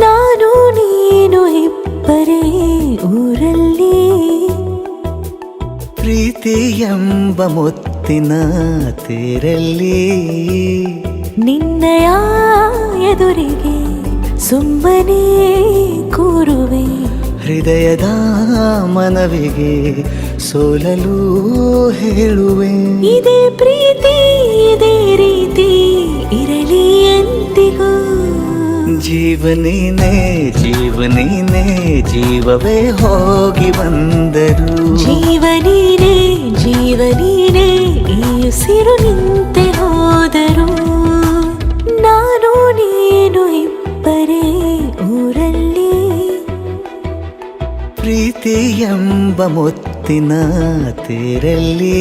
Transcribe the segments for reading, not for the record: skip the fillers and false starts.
ನಾನು ನೀನು ಇಬ್ಬರೇ ಊರಲ್ಲಿ, ಪ್ರೀತಿ ಎಂಬ ಮುತ್ತಿನ ತೇರಲ್ಲಿ, ನಿನ್ನಯ ಎದುರಿಗೆ ಸುಮ್ಮನೆ ಕೂರುವೆ, ಹೃದಯದ ಮನವಿಗೆ ಸೋಲಲು ಹೇಳುವೆ. ಇದೇ ಪ್ರೀತಿ ಇದೇ ರೀತಿ ಇರಲಿ ಎಂದಿಗೂ. ಜೀವನೇನೆ ಜೀವನೇನೆ ಜೀವವೇ ಹೋಗಿ ಬಂದರು, ಜೀವನೀನೇ ಜೀವನೀನೇ ಈ ಉಸಿರು ನಿಂತೆ ಹೋದರು. ನಾನು ನೀನು ಇಬ್ಬರೇ ಊರಲ್ಲಿ, ಪ್ರೀತಿ ಎಂಬ ಮುತ್ತಿನ ತೇರಲ್ಲಿ.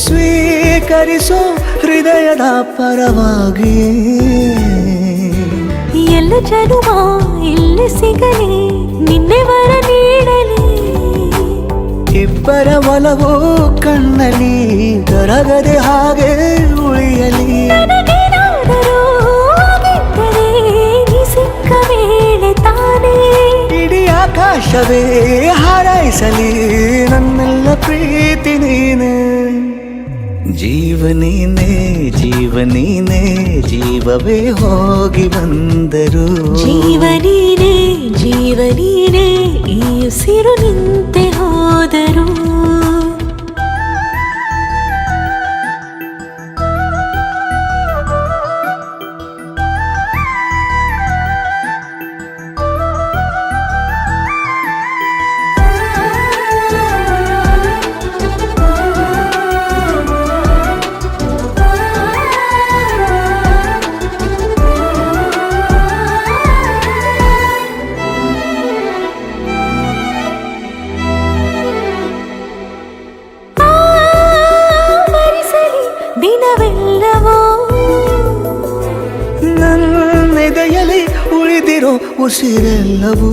ಸ್ವೀಕರಿಸೋ ಹೃದಯದ ಪರವಾಗಿ, ಎಲ್ಲ ಜನುಮ ಇಲ್ಲಿ ಸಿಗಲಿ ನಿನ್ನೆ ವರ ನೀಡಲಿ. ಇಬ್ಬರ ಒಲವು ಕಣ್ಣಲ್ಲಿ ಕರಗದೆ ಹಾಗೆ ಉಳಿಯಲಿ. ನನಗೇನಾದರೂ ಆಗಿದ್ದರೆ ನೀ ಸಿಕ್ಕ ವೇಳೆ ತಾನೇ ಇಡೀ ಆಕಾಶವೇ ಹಾರೈಸಲಿ ನನ್ನೆಲ್ಲ ಪ್ರೀತಿ ನೀನೆ. ಜೀವನೀನೇ ಜೀವನೀನೇ ಜೀವವೇ ಹೋಗಿ ಬಂದರು, ಜೀವನೀನೇ ಜೀವನೀನೇ ಈ ಉಸಿರು ನಿಂತೆ ಹೋದರು. ದಿನವೆಲ್ಲವೋ ನನ್ನೆದೆಯಲ್ಲಿ ಉಳಿದಿರೋ ಉಸಿರೆಲ್ಲವೂ,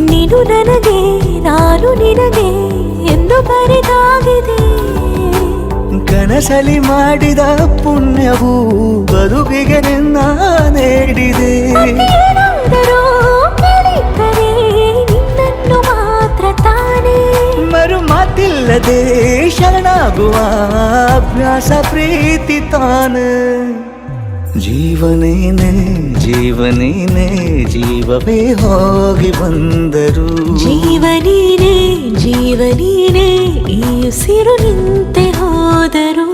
ನೀನು ನನಗೆ ನಾನು ನಿನಗೆ ಎಂದು ಬರೆದಾಗಿದೆ. ಕನಸಲಿ ಮಾಡಿದ ಪುಣ್ಯವು ಬದುಕಿಗೆ ನಿನ್ನ ನೀಡಿದೆ. ಏನಾದರೂ ಕೇಳಿದ್ದರೆ ನಿನ್ನನ್ನು ಮಾತ್ರ ತಾನೇ, ಮರು ಮಾತಿಲ್ಲದೆ ಶರಣಾಗುವ ಅಭ್ಯಾಸ ಪ್ರೀತಿ ತಾನೆ. ಜೀವನೇನೆ ಜೀವನೇನೆ ಜೀವವೇ ಹೋಗಿ ಬಂದರು, ಜೀವನೀನೇ ಜೀವನೀನೇ ಈ ಉಸಿರು ನಿಂತೆ ಹೋದರು.